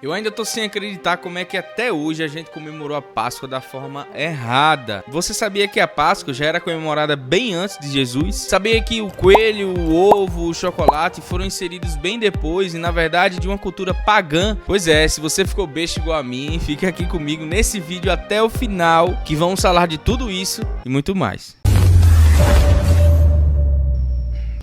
Eu ainda tô sem acreditar como é que até hoje a gente comemorou a Páscoa da forma errada. Você sabia que a Páscoa já era comemorada bem antes de Jesus? Sabia que o coelho, o ovo, o chocolate foram inseridos bem depois e na verdade de uma cultura pagã? Pois é, se você ficou besta igual a mim, fica aqui comigo nesse vídeo até o final que vamos falar de tudo isso e muito mais.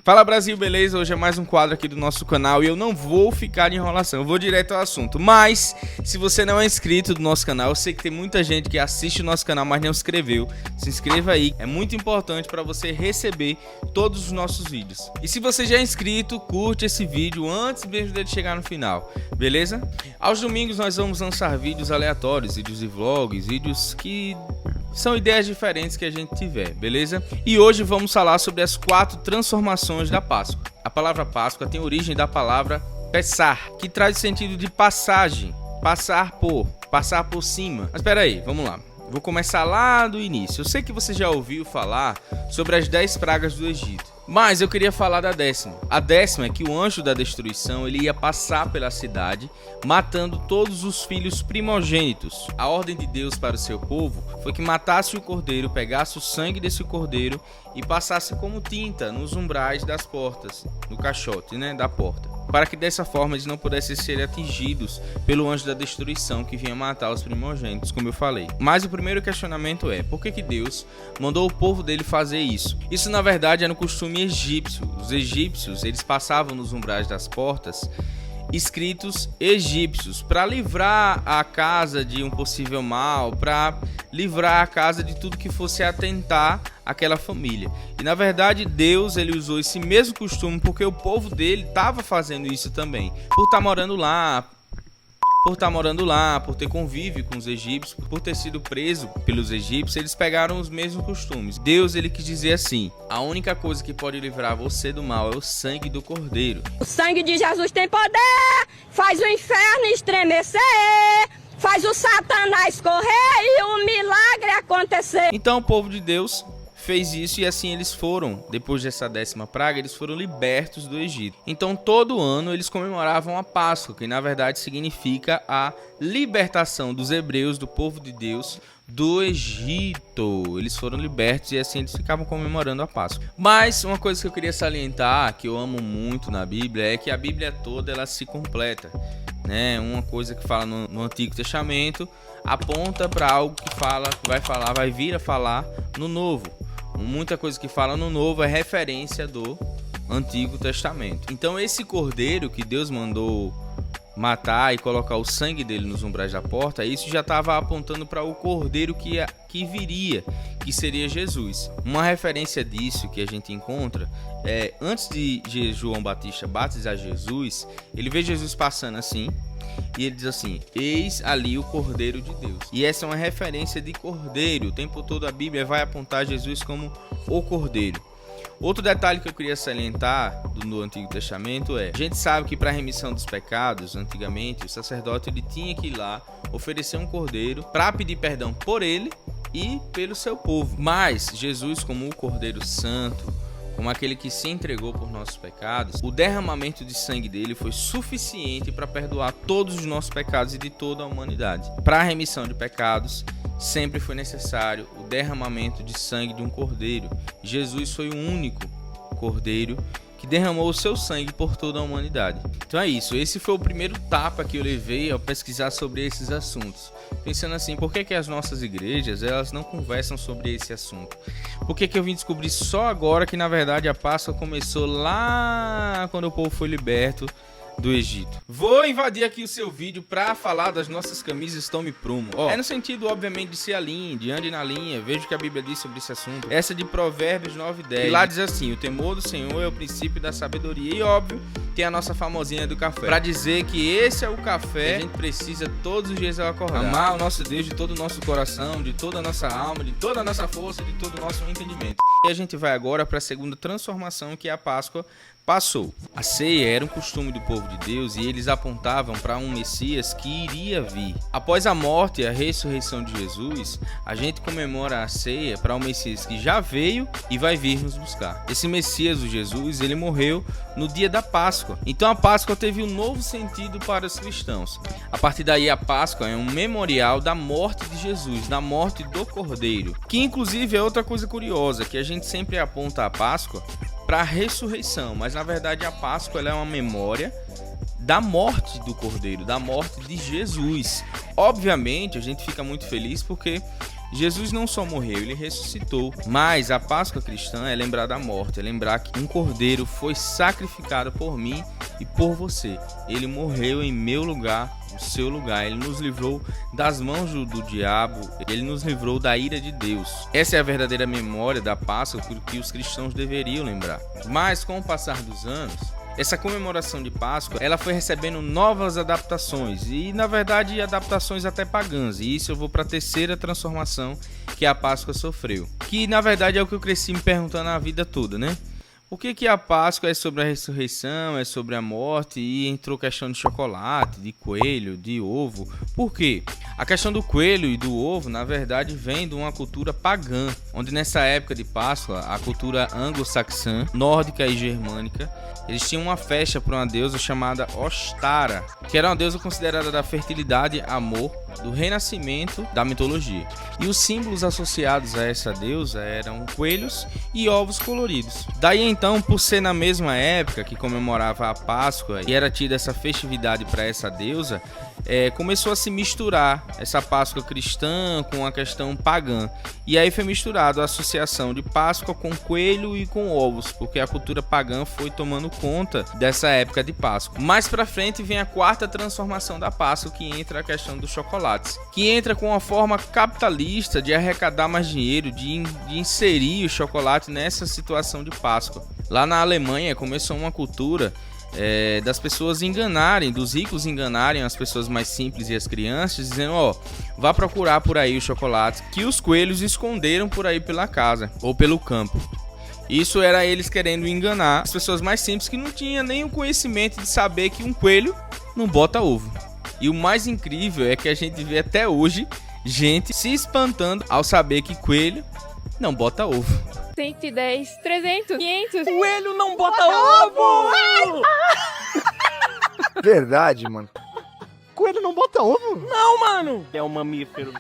Fala Brasil, beleza? Hoje é mais um quadro aqui do nosso canal e eu não vou ficar de enrolação, eu vou direto ao assunto. Mas, se você não é inscrito do nosso canal, eu sei que tem muita gente que assiste o nosso canal, mas não se inscreveu. Se inscreva aí, é muito importante para você receber todos os nossos vídeos. E se você já é inscrito, curte esse vídeo antes mesmo dele chegar no final, beleza? Aos domingos nós vamos lançar vídeos aleatórios, vídeos de vlogs, vídeos que são ideias diferentes que a gente tiver, beleza? E hoje vamos falar sobre as 4 transformações da Páscoa. A palavra Páscoa tem origem da palavra Pessar, que traz o sentido de passagem, passar por cima. Mas espera aí, vamos lá. Vou começar lá do início. Eu sei que você já ouviu falar sobre as 10 pragas do Egito, mas eu queria falar da 10ª. A 10ª é que o anjo da destruição ele ia passar pela cidade, matando todos os filhos primogênitos. A ordem de Deus para o seu povo foi que matasse o cordeiro, pegasse o sangue desse cordeiro e passasse como tinta nos umbrais das portas, no caixote, da porta, para que dessa forma eles não pudessem ser atingidos pelo anjo da destruição que vinha matar os primogênitos, como eu falei. Mas o primeiro questionamento é: por que Deus mandou o povo dele fazer isso? Isso na verdade era um costume egípcio. Os egípcios eles passavam nos umbrais das portas escritos egípcios para livrar a casa de um possível mal, para livrar a casa de tudo que fosse atentar àquela família. E na verdade Deus ele usou esse mesmo costume porque o povo dele estava fazendo isso também, por estar morando lá, por ter convívio com os egípcios, por ter sido preso pelos egípcios, eles pegaram os mesmos costumes. Deus ele quis dizer assim: a única coisa que pode livrar você do mal é o sangue do cordeiro. O sangue de Jesus tem poder, faz o inferno estremecer, faz o Satanás correr e o milagre acontecer. Então o povo de Deus fez isso e assim eles foram, depois dessa 10ª praga, eles foram libertos do Egito. Então todo ano eles comemoravam a Páscoa, que na verdade significa a libertação dos hebreus, do povo de Deus, do Egito. Eles foram libertos e assim eles ficavam comemorando a Páscoa. Mas uma coisa que eu queria salientar, que eu amo muito na Bíblia, é que a Bíblia toda ela se completa. Uma coisa que fala no Antigo Testamento aponta para algo que vai vir a falar no Novo. Muita coisa que fala no Novo é referência do Antigo Testamento. Então esse cordeiro que Deus mandou matar e colocar o sangue dele nos umbrais da porta, isso já estava apontando para o cordeiro que viria, que seria Jesus. Uma referência disso que a gente encontra é antes de João Batista batizar Jesus, ele vê Jesus passando assim e ele diz assim: eis ali o Cordeiro de Deus. E essa é uma referência de cordeiro. O tempo todo a Bíblia vai apontar Jesus como o Cordeiro. Outro detalhe que eu queria salientar no Antigo Testamento é: a gente sabe que para a remissão dos pecados, antigamente, o sacerdote ele tinha que ir lá oferecer um cordeiro para pedir perdão por ele e pelo seu povo. Mas Jesus, como o Cordeiro Santo, como aquele que se entregou por nossos pecados, o derramamento de sangue dele foi suficiente para perdoar todos os nossos pecados e de toda a humanidade. Para a remissão de pecados, sempre foi necessário o derramamento de sangue de um cordeiro. Jesus foi o único cordeiro que derramou o seu sangue por toda a humanidade. Então é isso, esse foi o primeiro tapa que eu levei ao pesquisar sobre esses assuntos. Pensando assim, por que as nossas igrejas elas não conversam sobre esse assunto? Por que eu vim descobrir só agora que na verdade a Páscoa começou lá quando o povo foi liberto do Egito? Vou invadir aqui o seu vídeo para falar das nossas camisas Tome Prumo. É no sentido, obviamente, de ser a linha, de ande na linha. Veja o que a Bíblia diz sobre esse assunto. Essa de Provérbios 9:10. E lá diz assim: o temor do Senhor é o princípio da sabedoria. E óbvio, tem a nossa famosinha do café, para dizer que esse é o café que a gente precisa todos os dias ao acordar. Amar o nosso Deus de todo o nosso coração, de toda a nossa alma, de toda a nossa força, de todo o nosso entendimento. E a gente vai agora para a segunda transformação, que é a Páscoa passou. A ceia era um costume do povo de Deus e eles apontavam para um Messias que iria vir. Após a morte e a ressurreição de Jesus, a gente comemora a ceia para um Messias que já veio e vai vir nos buscar. Esse Messias, o Jesus, ele morreu no dia da Páscoa. Então a Páscoa teve um novo sentido para os cristãos. A partir daí a Páscoa é um memorial da morte de Jesus, da morte do Cordeiro. Que inclusive é outra coisa curiosa, que a gente sempre aponta a Páscoa para a ressurreição, mas na verdade a Páscoa ela é uma memória da morte do Cordeiro, da morte de Jesus. Obviamente a gente fica muito feliz porque Jesus não só morreu, ele ressuscitou. Mas a Páscoa cristã é lembrar da morte, é lembrar que um cordeiro foi sacrificado por mim e por você. Ele morreu em meu lugar, no seu lugar. Ele nos livrou das mãos do diabo, ele nos livrou da ira de Deus. Essa é a verdadeira memória da Páscoa que os cristãos deveriam lembrar. Mas com o passar dos anos, essa comemoração de Páscoa, ela foi recebendo novas adaptações e, na verdade, adaptações até pagãs. E isso eu vou para a terceira transformação que a Páscoa sofreu. Que, na verdade, é o que eu cresci me perguntando a vida toda, né? Por que a Páscoa é sobre a ressurreição, é sobre a morte e entrou questão de chocolate, de coelho, de ovo? Por quê? A questão do coelho e do ovo, na verdade, vem de uma cultura pagã, onde nessa época de Páscoa, a cultura anglo-saxã, nórdica e germânica, eles tinham uma festa para uma deusa chamada Ostara, que era uma deusa considerada da fertilidade, amor, do renascimento da mitologia. E os símbolos associados a essa deusa eram coelhos e ovos coloridos. Daí então, por ser na mesma época que comemorava a Páscoa e era tida essa festividade para essa deusa, começou a se misturar essa Páscoa cristã com a questão pagã. E aí foi misturado a associação de Páscoa com coelho e com ovos, porque a cultura pagã foi tomando conta dessa época de Páscoa. Mais pra frente vem a quarta transformação da Páscoa, que entra a questão dos chocolates, que entra com uma forma capitalista de arrecadar mais dinheiro, de inserir o chocolate nessa situação de Páscoa. Lá na Alemanha começou uma cultura das pessoas enganarem, dos ricos enganarem as pessoas mais simples e as crianças, dizendo, vá procurar por aí o chocolate que os coelhos esconderam por aí pela casa ou pelo campo. Isso era eles querendo enganar as pessoas mais simples que não tinham nem o conhecimento de saber que um coelho não bota ovo. E o mais incrível é que a gente vê até hoje gente se espantando ao saber que coelho não bota ovo. 110, 300, 500. Coelho não bota ovo! Verdade, mano. Coelho não bota ovo? Não, mano! É um mamífero.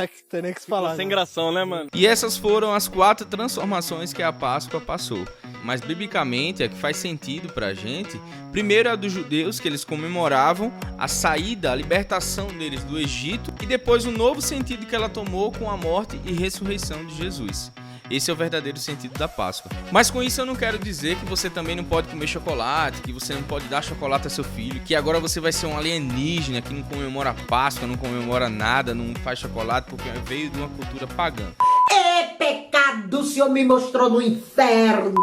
Que tem nem que se falar. Sem gração, né, mano? E essas foram as 4 transformações que a Páscoa passou. Mas biblicamente, a que faz sentido pra gente, primeiro a dos judeus, que eles comemoravam a saída, a libertação deles do Egito, e depois o novo sentido que ela tomou com a morte e ressurreição de Jesus. Esse é o verdadeiro sentido da Páscoa. Mas com isso eu não quero dizer que você também não pode comer chocolate, que você não pode dar chocolate a seu filho, que agora você vai ser um alienígena que não comemora a Páscoa, não comemora nada, não faz chocolate porque veio de uma cultura pagã. É pecado, o Senhor me mostrou no inferno.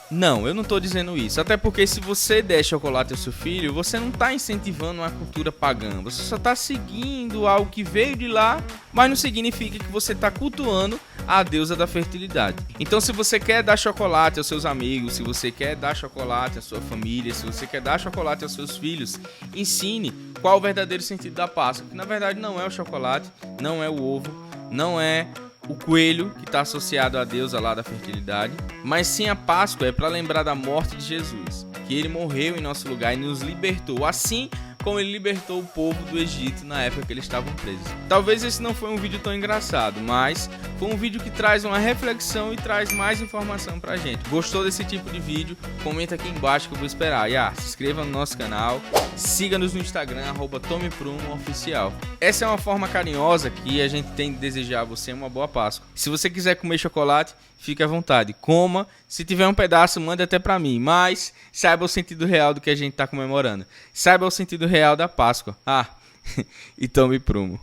Não, eu não tô dizendo isso. Até porque se você der chocolate ao seu filho, você não tá incentivando uma cultura pagã. Você só tá seguindo algo que veio de lá, mas não significa que você tá cultuando a deusa da fertilidade. Então se você quer dar chocolate aos seus amigos, se você quer dar chocolate à sua família, se você quer dar chocolate aos seus filhos, ensine qual o verdadeiro sentido da Páscoa. Que na verdade não é o chocolate, não é o ovo, não é o coelho, que está associado à deusa lá da fertilidade, mas sim a Páscoa é para lembrar da morte de Jesus, que ele morreu em nosso lugar e nos libertou, assim como ele libertou o povo do Egito na época que eles estavam presos. Talvez esse não foi um vídeo tão engraçado, mas foi um vídeo que traz uma reflexão e traz mais informação pra gente. Gostou desse tipo de vídeo? Comenta aqui embaixo que eu vou esperar. E se inscreva no nosso canal, siga-nos no Instagram, @TomyPrumo_oficial. Essa é uma forma carinhosa que a gente tem de desejar a você uma boa Páscoa. Se você quiser comer chocolate, fique à vontade, coma. Se tiver um pedaço, manda até pra mim, mas saiba o sentido real do que a gente tá comemorando. Saiba o sentido real da Páscoa. E tome prumo.